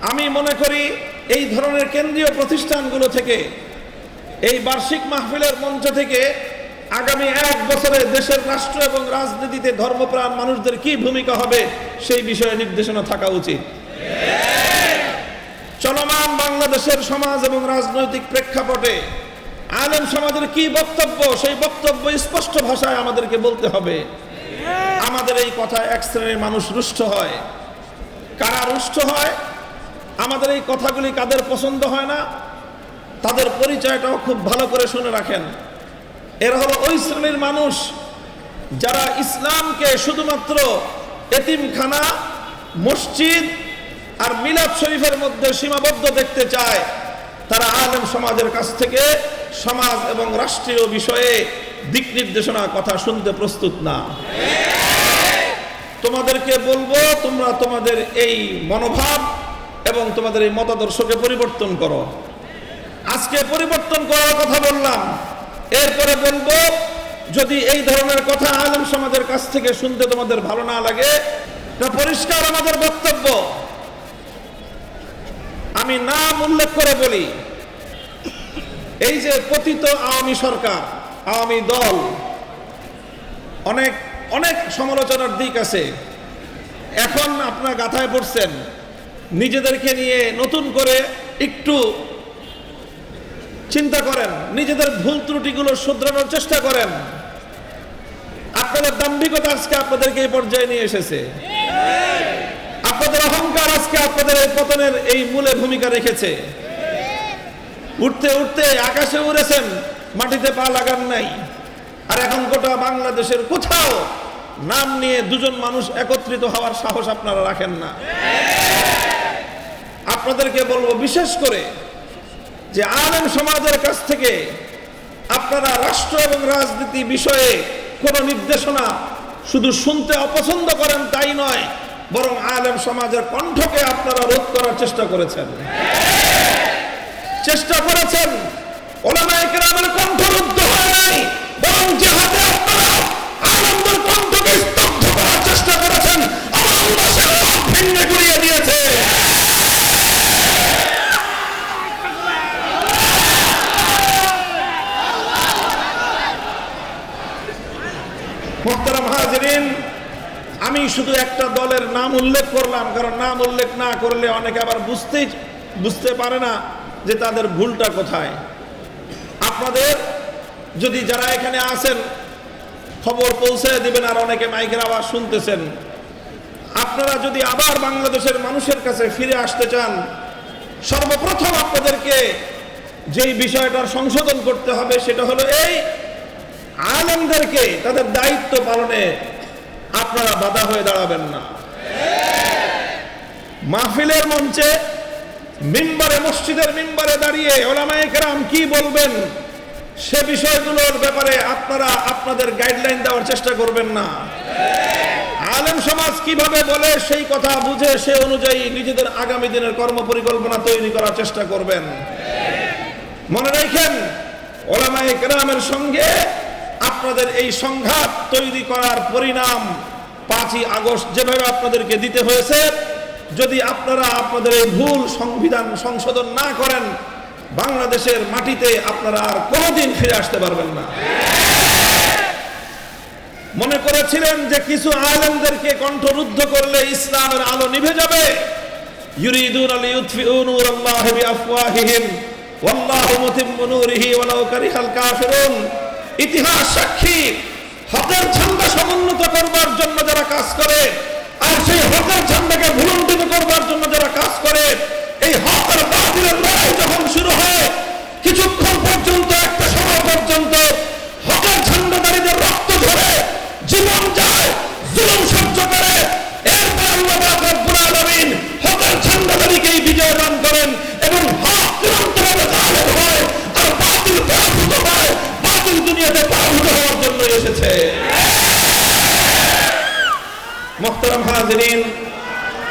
আমি মনে করি এই ধরনের কেন্দ্রীয় প্রতিষ্ঠানগুলো থেকে, এই বার্ষিক মাহফিলের মঞ্চ থেকে আগামী 1 বছরে দেশের রাষ্ট্র এবং রাজনীতিতে ধর্মপ্রাণ মানুষদের কি ভূমিকা হবে সেই বিষয়ে নির্দেশনা থাকা উচিত। চলমান বাংলাদেশের সমাজ এবং রাজনৈতিক প্রেক্ষাপটে আলেম সমাজের কি বক্তব্য, সেই বক্তব্য স্পষ্ট ভাষায় আমাদেরকে বলতে হবে। আমাদের এই কথা এক শ্রেণীর মানুষ রুষ্ট হয়। কারা রুষ্ট হয়, আমাদের এই কথাগুলি কাদের পছন্দ হয় না, তাদের পরিচয়টাও খুব ভালো করে শুনে রাখেন। এরা হলো ওই শ্রেণীর মানুষ যারা ইসলামকে শুধুমাত্র এতিমখানা, মসজিদ আর মিলাদ শরীফের মধ্যে সীমাবদ্ধ দেখতে চায়। তারা আলেম সমাজের কাছ থেকে সমাজ এবং রাষ্ট্রীয় বিষয়ে দিক নির্দেশনা কথা শুনতে প্রস্তুত না। তোমাদেরকে বলবো, তোমরা তোমাদের এই মনোভাব এবং তোমাদের এই মতাদর্শকে পরিবর্তন করো। আজকে পরিবর্তন করার কথা বললাম, এরপরে বলবো যদি এই ধরনের কথা আলেম সমাজের কাছ থেকে শুনতে তোমাদের ভালো না লাগে, এটা পরিষ্কার আমাদের বক্তব্য। আমি নাম উল্লেখ করে বলি, এই যে পতিত আওয়ামী সরকার, আওয়ামী দল, অনেক অনেক সমালোচনার দিক আছে। এখন আপনারা গাথায় পড়ছেন, নিজেদেরকে নিয়ে নতুন করে একটু চিন্তা করেন, নিজেদের ভুল ত্রুটিগুলো শুধরানোর চেষ্টা করেন। আপনাদের দাম্ভিকতা আজকে আপনাদেরকে এই পর্যায়ে নিয়ে এসেছে। আপনাদের অহংকার আজকে আপনাদের এই পতনের এই মূলে ভূমিকা রেখেছে। উঠতে উঠতে আকাশে উড়েছেন, মাটিতে পা লাগান নাই। আর এখন গোটা বাংলাদেশের কোথাও নাম নিয়ে দুজন মানুষ একত্রিত হওয়ার সাহস আপনারা রাখেন না। আপনাদেরকে বলবো বিশেষ করে যে আলেম সমাজের কাছ থেকে আপনারা রাষ্ট্র এবং রাজনীতি বিষয়ে কোনো নির্দেশনা শুধু শুনতে অপছন্দ করেন তাই নয়, বরং আলেম সমাজের কণ্ঠকে আপনারা রোধ করার চেষ্টা করেছেন। ওলামায়ে কেরামের কণ্ঠ রুদ্ধ হয় নাই, বরং জিহাদে আপনারা আলেমদের কণ্ঠকে স্তব্ধ করার চেষ্টা করেছেন। আমার দেশের রব ভেঙে গুড়িয়ে দিয়েছে। মুহতারাম হাজিরিন, আমি শুধু একটা দলের নাম উল্লেখ করলাম, কারণ নাম উল্লেখ না করলে অনেকে আবার বুঝতে পারে না যে তাদের ভুলটা কোথায়। আপনাদের যদি যারা এখানে আছেন খবর পৌঁছে দিবেন, আর অনেকে মাইকের আওয়াজ শুনতেছেন, আপনারা যদি আবার বাংলাদেশের মানুষের কাছে ফিরে আসতে চান, সর্বপ্রথম আপনাদেরকে যেই বিষয়টার সংশোধন করতে হবে সেটা হলো এই, আলেমদেরকে তাদের দায়িত্ব পালনে আপনারা বাধা হয়ে দাঁড়াবেন না। মাহফিলের মঞ্চে, মিম্বারে, মসজিদের মিম্বারে দাঁড়িয়ে ওলামায়ে কেরাম কি বলবেন সে বিষয়গুলোর ব্যাপারে আপনারা আপনাদের গাইডলাইন দেওয়ার চেষ্টা করবেন না। আলেম সমাজ কিভাবে বলে সেই কথা বুঝে সে অনুযায়ী নিজেদের আগামী দিনের কর্মপরিকল্পনা তৈরি করার চেষ্টা করবেন। মনে রাখেন, ওলামায়ে কেরামের সঙ্গে আপনাদের এই সংঘাত তৈরি করার পরিণাম 5ই আগস্ট যেভাবে আপনাদেরকে দিতে হয়েছে, যদি আপনারা আপনাদের এই ভুল সংবিধান সংশোধন না করেন, বাংলাদেশের মাটিতে আপনারা আর কোনোদিন ফিরে আসতে পারবেন না। মনে করেছিলেন যে কিছু আলেমদেরকে কণ্ঠরুদ্ধ করলে ইসলামের আলো নিভে যাবে। ইউরিদুনা লিইউতফিউ নূরাল্লাহি বিআফওয়াহিহিম ওয়াল্লাহু মুতিম্মু নূরিহি ওয়ালাউ কারিহাল কাফিরুন। ইতিহাস সাক্ষী, হকের ঝান্ডা সমুন্নত করবার জন্য যারা কাজ করে, আর সেই হকের ঝান্ডাকে ভুলুণ্ঠিত করবার জন্য যারা কাজ করে, এই হক আর বাতিলের লড়াই যখন শুরু হয়, কিছুক্ষণ পর্যন্ত, একটা সময় পর্যন্ত হকের ঝান্ডাধারীদের রক্ত ঝরে, জীবন যায়, জুলুম সহ্য করে। এরপর আল্লাহ পাক রব্বুল আলামিন হকের ঝান্ডাধারীকেই বিজয় দান করেন এবং হক চিরন্তরে গায়েব হয় আর বাতিল পরাভূত হয়। বাতিল দুনিয়াতে পরাভূত হওয়ার জন্য এসেছে। মুহতারাম হাজিরিন,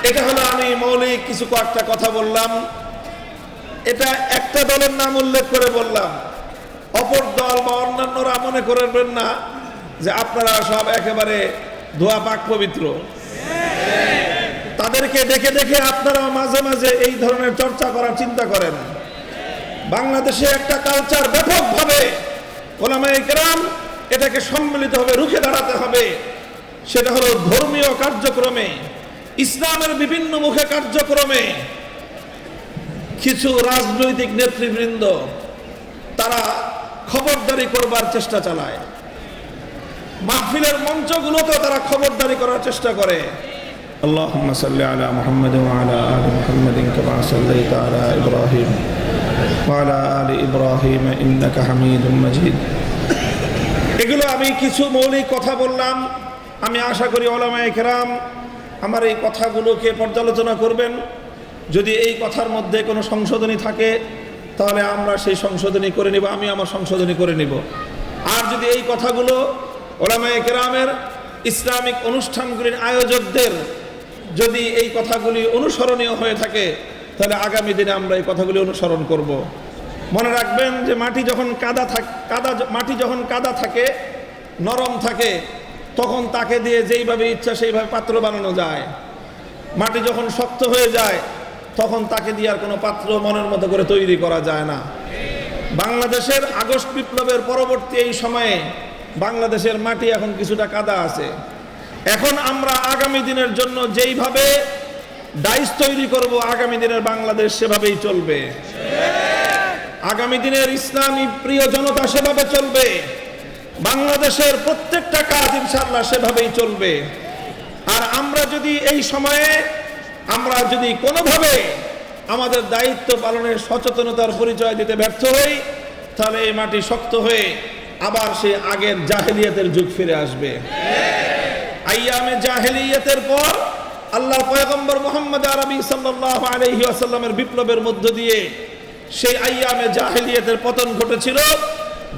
এটা হলো আমি মৌলিক কিছু কয়েকটা কথা বললাম। এটা একটা দলের নাম উল্লেখ করে বললাম। অপর দল বা অন্যান্যরা মনে করবেন না যে আপনারা সব একেবারে ধোয়া পাক পবিত্র। তাদের তাদেরকে দেখে দেখে আপনারা মাঝে মাঝে এই ধরনের চর্চা করার চিন্তা করেন। বাংলাদেশে একটা কালচার ব্যাপকভাবে উলামায়ে কেরাম এটাকে সম্মিলিতভাবে রুখে দাঁড়াতে হবে। সেটা হলো ধর্মীয় কার্যক্রমে, ইসলামের বিভিন্ন মুখে কার্যক্রমে কিছু রাজনৈতিক নেতৃবৃন্দ তারা খবরদারি করবার চেষ্টা চালায়। মাহফিলের মঞ্চগুলোতে তারা খবরদারি করার চেষ্টা করে। আল্লাহুম্মা সাল্লি আলা মুহাম্মাদ ওয়া আলা আলি মুহাম্মাদিন কামা সাল্লাইতা আলা ইব্রাহিম ওয়া আলা আলি ইব্রাহিম ইন্নাকা হামিদুম মাজিদ। এগুলো আমি কিছু মৌলিক কথা বললাম। আমি আশা করি উলামায়ে কেরাম আমার এই কথাগুলোকে পর্যালোচনা করবেন। যদি এই কথার মধ্যে কোনো সংশোধনী থাকে তাহলে আমরা সেই সংশোধনী করে নিব, আমি আমার সংশোধনী করে নিব। আর যদি এই কথাগুলো উলামায়ে কেরামের ইসলামিক অনুষ্ঠানগুলির আয়োজকদের যদি এই কথাগুলি অনুসরণীয় হয়ে থাকে তাহলে আগামী দিনে আমরা এই কথাগুলি অনুসরণ করব। মনে রাখবেন যে মাটি যখন কাদা থাকে, নরম থাকে, তখন তাকে দিয়ে যেইভাবে ইচ্ছা সেইভাবে পাত্র বানানো যায়। মাটি যখন শক্ত হয়ে যায় তখন তাকে দিয়ে আর কোনো পাত্র মনের মতো করে তৈরি করা যায় না। বাংলাদেশের আগস্ট বিপ্লবের পরবর্তী এই সময়ে বাংলাদেশের মাটি এখন কিছুটা কাদা আছে। এখন আমরা আগামী দিনের জন্য যেইভাবে ডাইস তৈরি করব, আগামী দিনের বাংলাদেশ সেভাবেই চলবে। আগামী দিনের ইসলামী প্রিয় জনতা সেভাবে চলবে। বাংলাদেশের প্রত্যেকটা কাজ ইনশাআল্লাহ সেভাবেই চলবে। আর আমরা যদি এই সময়ে আমরা যদি কোনোভাবে আমাদের দায়িত্ব পালনের সচেতনতার পরিচয় দিতে ব্যর্থ হই তাহলে এই মাটি শক্ত হয়ে আবার সেই আগের জাহেলিয়াতের যুগ ফিরে আসবে। আইয়ামে জাহেলিয়াতের পর আল্লাহর পয়গম্বর মুহাম্মদ আরবি সাল্লাল্লাহু আলাইহি ওয়াসাল্লামের বিপ্লবের মধ্য দিয়ে সেই আইয়ামে জাহেলিয়াতের পতন ঘটেছিল।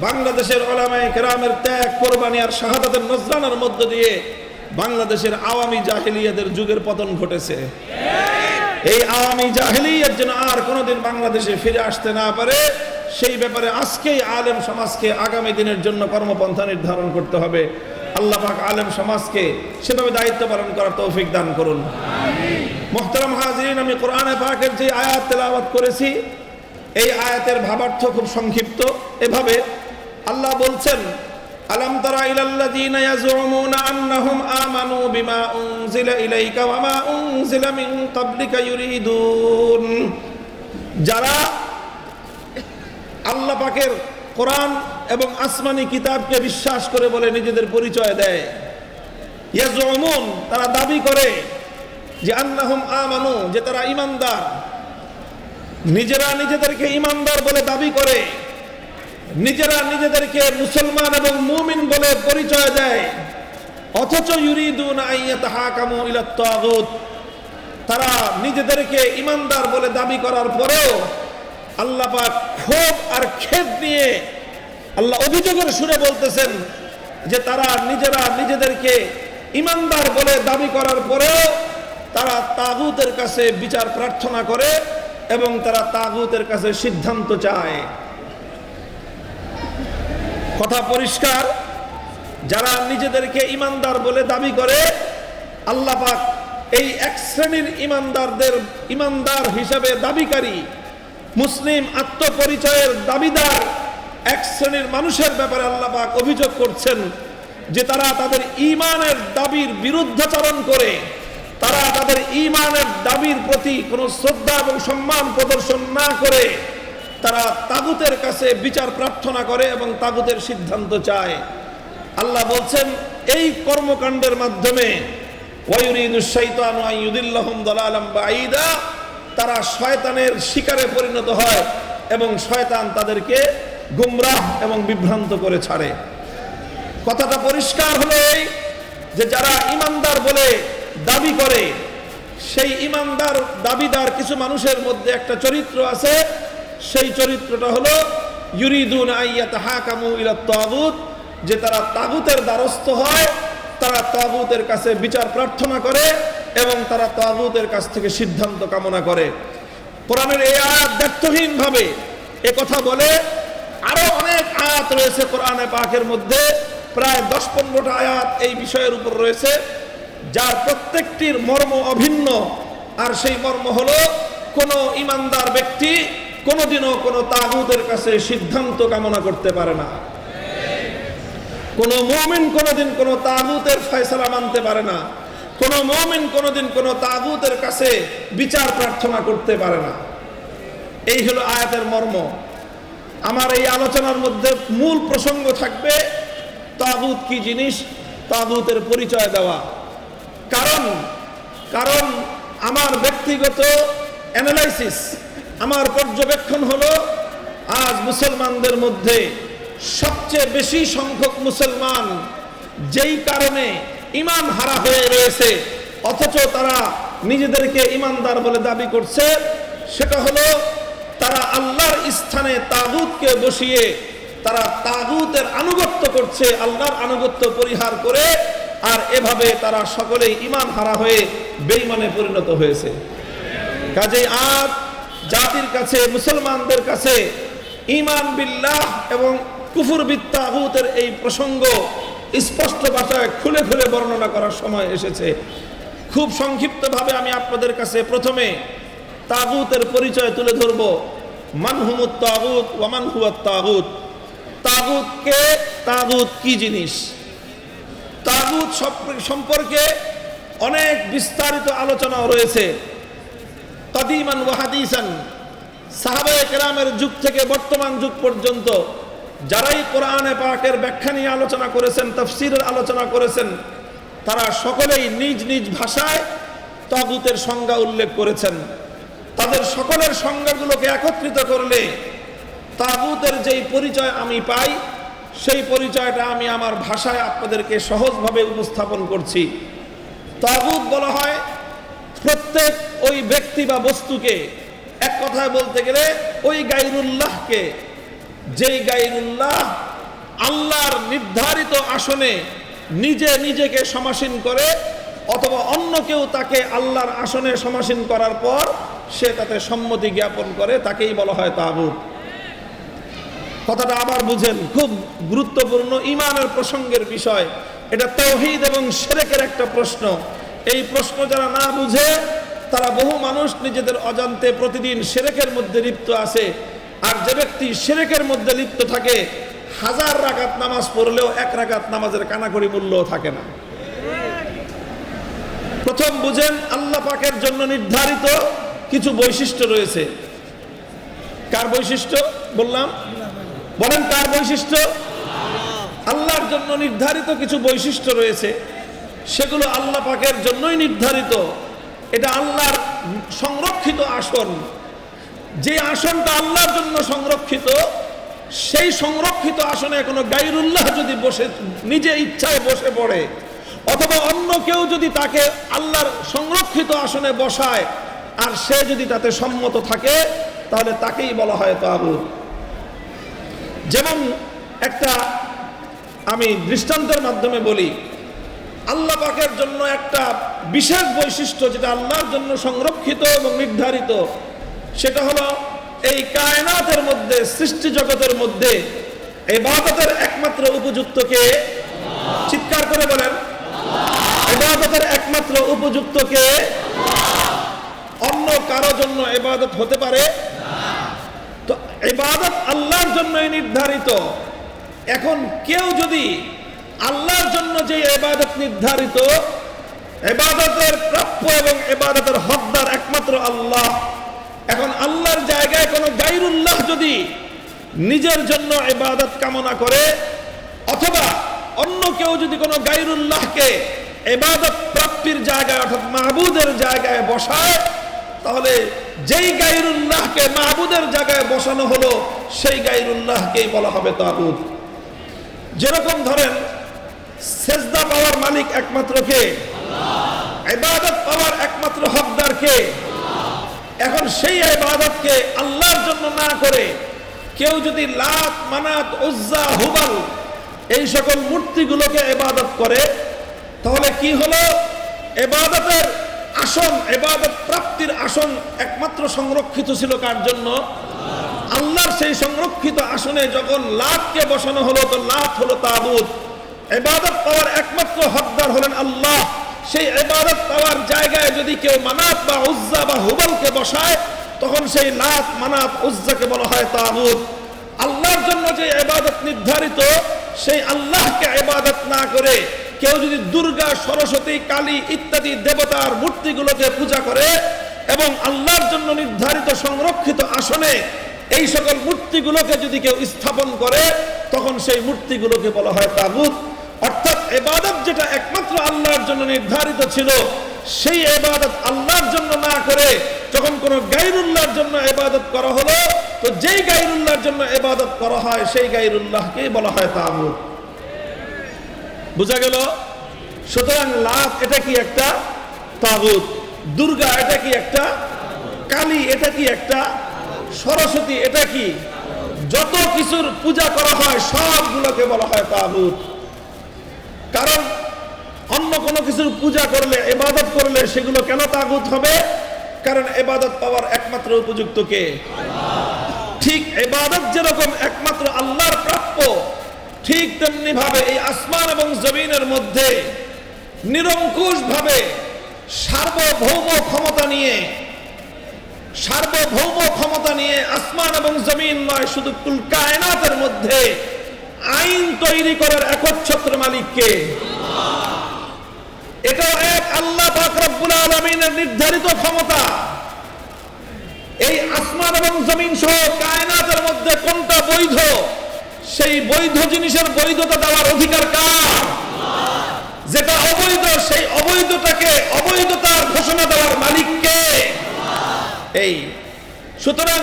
বাংলাদেশের উলামায়ে কেরামের ত্যাগ, কোরবানি আর শাহাদাতের নজরানার মধ্য দিয়ে বাংলাদেশের আওয়ামী জাহেলিয়াতের যুগের পতন ঘটেছে। এই আওয়ামী জাহেলিয়াত যেন আর কোনোদিন বাংলাদেশে ফিরে আসতে না পারে সেই ব্যাপারে আজকেই আলেম সমাজকে আগামী দিনের জন্য কর্মপন্থা নির্ধারণ করতে হবে। আল্লাহ পাক আলেম সমাজকে সেভাবে দায়িত্ব পালন করার তৌফিক দান করুন। মুহতারাম হাজিরিন, আমি কোরআনে পাকের যে আয়াত তেলাওয়াত করেছি এই আয়াতের ভাবার্থ খুব সংক্ষিপ্ত। এভাবে আল্লাহ বলছেন, আলাম তারা ইলাল্লাযীনা ইয়াজউমুনা আন্নাহুম আমানু বিমা উনজিলা ইলাইকা ওয়া মা উনজিলা মিন ক্বাবলিকা ইউরিদুন, যারা আল্লাহ পাকের কোরআন এবং আসমানি কিতাবকে বিশ্বাস করে বলে নিজেদের পরিচয় দেয়। ইয়াজউমুন, তারা দাবি করে যে আন্নাহুম আমানু, যে তারা ঈমানদার। নিজেরা নিজেদেরকে ঈমানদার বলে দাবি করে, নিজেরা নিজেদেরকে মুসলমান এবং মুমিন বলে পরিচয় দেয়, অথচ ইউরিদুনা আইয়াতাহাকামু ইলাত তাগুত, তারা নিজেদেরকে ঈমানদার বলে দাবি করার পরেও আল্লাহ পাক ক্ষোভ আর খেদ নিয়ে আল্লাহ অভিযোগের সুরে বলতেছেন যে তারা নিজেরা নিজেদেরকে ঈমানদার বলে দাবি করার পরেও তারা তাগুতের কাছে বিচার প্রার্থনা করে এবং তারা তাগুতের কাছে সিদ্ধান্ত চায়। কথা পরিষ্কার, যারা নিজেদেরকে ঈমানদার বলে দাবি করে আল্লাহ পাক এই এক শ্রেণীর ঈমানদারদের ঈমানদার হিসাবে দাবিকারী, মুসলিম আত্মপরিচয়ের দাবিদার এক শ্রেণীর মানুষের ব্যাপারে আল্লাহ পাক অভিযোগ করছেন যে তারা তাদের ঈমানের দাবির বিরুদ্ধাচরণ করে, তারা তাদের ঈমানের দাবির প্রতি কোনো শ্রদ্ধা এবং সম্মান প্রদর্শন না করে তারা তাগুতের কাছে বিচার প্রার্থনা করে এবং তাগুতের সিদ্ধান্ত চায়। আল্লাহ বলছেন এই কর্মকাণ্ডের মাধ্যমে ওয়ায়ুরিদুশ শাইতানু আন ইউদিল্লাহুম দালালাম বাঈদা, তারা শয়তানের শিকারে পরিণত হয় এবং শয়তান তাদেরকে গুমরাহ এবং বিভ্রান্ত করে ছাড়ে। কথাটা পরিষ্কার হলো এই যে যারা ঈমানদার বলে দাবি করে সেই ঈমানদার দাবিদার কিছু মানুষের মধ্যে একটা চরিত্র আছে, সেই চরিত্রটা হলো ইউরিদুনা আইয়াতাহাকামু ইলাত তাগুত, যে তারা তাগুতের দ্বারস্থ হয়, তারা তাগুতের কাছে বিচার প্রার্থনা করে এবং তারা তাগুতের কাছ থেকে সিদ্ধান্ত কামনা করে। কোরআনের এই আয়াত ব্যর্থহীন ভাবে এ কথা বলে। আরো অনেক আয়াত রয়েছে কোরআনে পাকের মধ্যে, প্রায় 10-15টা আয়াত এই বিষয়ের উপর রয়েছে, যার প্রত্যেকটির মর্ম অভিন্ন আর সেই মর্ম হলো কোন ইমানদার ব্যক্তি কোনোদিনও কোনো তাগুতের কাছে সিদ্ধান্ত কামনা করতে পারে না। কোন মুমিন কোনোদিন কোনো তাগুতের ফয়সালা মানতে পারে না। কোন মুমিন কোনোদিন কোনো তাগুতের কাছে বিচার প্রার্থনা করতে পারে না। এই হলো আয়াতের মর্ম। আমার এই আলোচনার মধ্যে মূল প্রসঙ্গ থাকবে তাগুত কি জিনিস, তাগুতের পরিচয় দেওয়া। কারণ আমার ব্যক্তিগত অ্যানালাইসিস, আমার পর্যবেক্ষণ হলো আজ মুসলমানদের মধ্যে সবচেয়ে বেশি সংখ্যক মুসলমান যেই কারণে ঈমান হারা হয়ে রয়েছে অথচ তারা নিজেদেরকে ঈমানদার বলে দাবি করছে, সেটা হলো তারা আল্লাহর স্থানে তাগুতকে বসিয়ে তারা তাগুতের আনুগত্য করছে, আল্লাহর আনুগত্য পরিহার করে, আর এভাবে তারা সকলেই ঈমান হারা হয়ে বেঈমানে পরিণত হয়েছে। কাজেই আজ জাতির কাছে, মুসলমানদের কাছে ঈমান বিল্লাহ এবং কুফর বিত তাগুতের এই প্রসঙ্গ স্পষ্ট ভাষায় খুলে খুলে বর্ণনা করার সময় এসেছে। খুব সংক্ষিপ্তভাবে আমি আপনাদের কাছে প্রথমে তাগুতের পরিচয় তুলে ধরব। মান হুমুত তাগুত ওয়া মান হুয়াত তাগুত। তাগুত কে, তাগুত কি জিনিস? তাগুত সম্পর্কে অনেক বিস্তারিত আলোচনা রয়েছে। কাদিমান ওয়া হাদিসান, সাহাবায়ে কেরামের যুগ থেকে বর্তমান যুগ পর্যন্ত যারাই কোরআনে পাকের ব্যাখ্যা নিয়ে আলোচনা করেছেন, তাফসীরের আলোচনা করেছেন, তারা সকলেই নিজ নিজ ভাষায় তাগুতের সংজ্ঞা উল্লেখ করেছেন। তাদের সকলের সংজ্ঞাগুলোকে একত্রিত করলে তাগুতের যেই পরিচয় আমি পাই, সেই পরিচয়টা আমি আমার ভাষায় আপনাদেরকে সহজভাবে উপস্থাপন করছি। তাগুত বলা হয় প্রত্যেক ওই ব্যক্তি বা বস্তুকে, এক কথায় বলতে গেলে ওই গায়রুল্লাহকে, যেই গায়রুল্লাহ আল্লাহর নির্ধারিত আসনে নিজে নিজেকে সমাসীন করে অথবা অন্য কেউ তাকে আল্লাহর আসনে সমাসীন করার পর সে তাতে সম্মতি জ্ঞাপন করে, তাকেই বলা হয় তাগুত। কথাটা আবার বুঝেন, খুব গুরুত্বপূর্ণ ঈমানের প্রসঙ্গের বিষয়। এটা তাওহীদ এবং শিরকের একটা প্রশ্ন। এই প্রশ্ন যারা না বুঝে তারা, বহু মানুষ নিজেদের অজান্তে প্রতিদিন শিরকের মধ্যে লিপ্ত আছে। আর যে ব্যক্তি শিরকের মধ্যে লিপ্ত থাকে, 1000 রাকাত নামাজ পড়লেও 1 রাকাত নামাজের কানাকড়ি মূল্য থাকে না। প্রথম বুঝেন, আল্লাহ পাকের জন্য নির্ধারিত কিছু বৈশিষ্ট্য রয়েছে। কার বৈশিষ্ট্য বললাম? বলেন কার বৈশিষ্ট্য? আল্লাহর জন্য নির্ধারিত কিছু বৈশিষ্ট্য রয়েছে, সেগুলো আল্লাহ পাকের জন্যই নির্ধারিত। এটা আল্লাহর সংরক্ষিত আসন। যে আসনটা আল্লাহর জন্য সংরক্ষিত, সেই সংরক্ষিত আসনে কোনো গায়রুল্লাহ যদি বসে, নিজে ইচ্ছায় বসে পড়ে, অথবা অন্য কেউ যদি তাকে আল্লাহর সংরক্ষিত আসনে বসায় আর সে যদি তাতে সম্মত থাকে, তাহলে তাকেই বলা হয় তাগুত। যেমন একটা আমি দৃষ্টান্তের মাধ্যমে বলি, আল্লাহ পাকের জন্য একটা বিশেষ বৈশিষ্ট্য যেটা আল্লাহর জন্য সংরক্ষিত এবং নির্ধারিত, সেটা হলো এই কায়নাতের মধ্যে, সৃষ্টি জগতের মধ্যে ইবাদতের একমাত্র উপযুক্ত কে? চিৎকার করে বলেন, ইবাদতের একমাত্র উপযুক্ত কে? অন্য কারো জন্য ইবাদত হতে পারে না। তো ইবাদত আল্লাহর জন্যই নির্ধারিত। এখন কেউ যদি আল্লাহর জন্য যে ইবাদত নির্ধারিত, ইবাদতের প্রাপ্য এবং ইবাদতের হকদার একমাত্র আল্লাহ, এখন আল্লাহর জায়গায় কোনো গায়রুল্লাহ যদি নিজের জন্য ইবাদত কামনা করে, অথবা অন্য কেউ যদি কোনো গায়রুল্লাহকে ইবাদত প্রাপ্তির জায়গায় অর্থাৎ মাহবুদের জায়গায় বসায়, তাহলে যেই গায়রুল্লাহকে মাহবুদের জায়গায় বসানো হলো, সেই গায়রুল্লাহকেই বলা হবে তাগুত। যেরকম ধরেন, সেজদা পাওয়ার মালিক একমাত্র কে? আল্লাহ। ইবাদত পাওয়ার একমাত্র হকদার কে? আল্লাহ। এখন সেই ইবাদতকে আল্লাহর জন্য না করে কেউ যদি লাত, মানাত, উজ্জা, হুবাল এই সকল মূর্তিগুলোকে ইবাদত করে, তাহলে কি হলো? ইবাদতের আসন, ইবাদত প্রাপ্তির আসন একমাত্র সংরক্ষিত ছিল কার জন্য? আল্লাহর সেই সংরক্ষিত আসনে যখন লাতকে বসানো হলো, তো লাত হলো তাগুত। ইবাদত পাওয়ার একমাত্র হকদার হলেন আল্লাহ, সেই ইবাদত পাওয়ার জায়গায় যদি কেউ মানাত বা উজ্জা বা হুবলকে বসায়, তখন সেই লাত মানাত উজ্জাকে বলা হয় তাগুত। আল্লাহর জন্য যে ইবাদত নির্ধারিত, সেই আল্লাহকে ইবাদত না করে কেউ যদি দুর্গা, সরস্বতী, কালী ইত্যাদি দেবতার মূর্তিগুলোকে পূজা করে এবং আল্লাহর জন্য নির্ধারিত সংরক্ষিত আসনে এই সকল মূর্তিগুলোকে যদি কেউ স্থাপন করে, তখন সেই মূর্তিগুলোকে বলা হয় তাগুত। অর্থাৎ ইবাদত যেটা একমাত্র আল্লাহর জন্য নির্ধারিত ছিল, সেই ইবাদত আল্লাহর জন্য না করে যখন কোনো গায়রুল্লাহর জন্য ইবাদত করা হলো, তো যেই গায়রুল্লাহর জন্য ইবাদত করা হয় সেই গায়রুল্লাহকে বলা হয় তাগুত। বুঝা গেল? সুতরাং লাত এটা কি একটা তাগুত, দুর্গা এটা কি একটা, কালী এটা কি একটা, সরস্বতী এটা কি, যত কিছুর পূজা করা হয় সবগুলোকে বলা হয় তাগুত। কারণ অন্য কোনো কিছুর পূজা করলে, ইবাদত করলে সেগুলো কেন তাগুত হবে? কারণ ইবাদত পাওয়ার একমাত্র উপযুক্ত কে? ঠিক ইবাদত যেরকম একমাত্র আল্লাহর প্রাপ্য, ঠিক তেমনি ভাবে এই আসমান এবং জমিনের মধ্যে নিরঙ্কুশ ভাবে সার্বভৌম ক্ষমতা নিয়ে আসমান এবং জমিন নয়, শুধু কুল কায়নাতের মধ্যে আইন তৈরি করার একচ্ছত্র মালিক কে? এটা এক আল্লাহ পাক রব্বুল আলামিনের নির্ধারিত ক্ষমতা। এই আসমান এবং জমিন সহ কায়নাতের মধ্যে কোনটা বৈধ, সেই বৈধ জিনিসের বৈধতা দেওয়ার অধিকার কার? যেটা অবৈধ, সেই অবৈধতাকে অবৈধতার ঘোষণা দেওয়ার মালিক কে? এই সুতরাং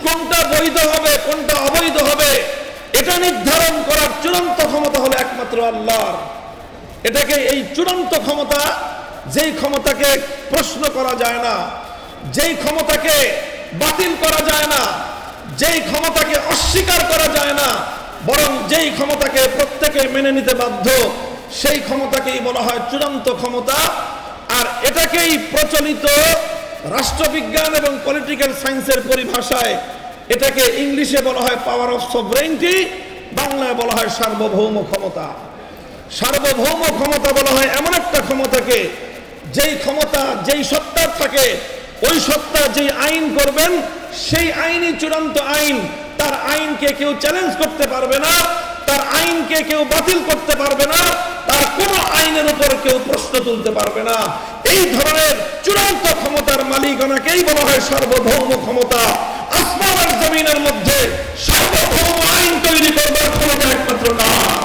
কোনটা বৈধ হবে কোনটা অবৈধ হবে এটা নির্ধারণ করার চূড়ান্ত ক্ষমতা হলো একমাত্র আল্লাহর। এটাকে এই চূড়ান্ত ক্ষমতা, যেই ক্ষমতাকে প্রশ্ন করা যায় না, যেই ক্ষমতাকে বাতিল করা যায় না, যেই ক্ষমতাকে অস্বীকার করা যায় না, বরং যেই ক্ষমতাকে প্রত্যেকে মেনে নিতে বাধ্য, সেই ক্ষমতাকেই বলা হয় চূড়ান্ত ক্ষমতা। আর এটাকেই প্রচলিত রাষ্ট্রবিজ্ঞান এবং পলিটিক্যাল সায়েন্সের পরিভাষায় এটাকে ইংলিশে বলা হয় পাওয়ার অফ সভরেইনটি, বাংলায় বলা হয় সার্বভৌম ক্ষমতা। সার্বভৌম ক্ষমতা বলা হয় এমন একটা ক্ষমতাকে, যেই ক্ষমতা যেই সত্তার থাকে, ওই সত্তা যেই আইন করবেন সেই আইনই চূড়ান্ত আইন। তার আইনকে কেউ চ্যালেঞ্জ করতে পারবে না, তার আইনকে কেউ বাতিল করতে পারবে না, তার কোনো আইনের উপর কেউ প্রশ্ন তুলতে পারবে না। এই ধরনের চূড়ান্ত ক্ষমতার মালিকানাকেই বলা হয় সার্বভৌম ক্ষমতা। আসমান আর জমিনের মধ্যে সার্বভৌম আইন তৈরি করবার ক্ষমতা একমাত্র না।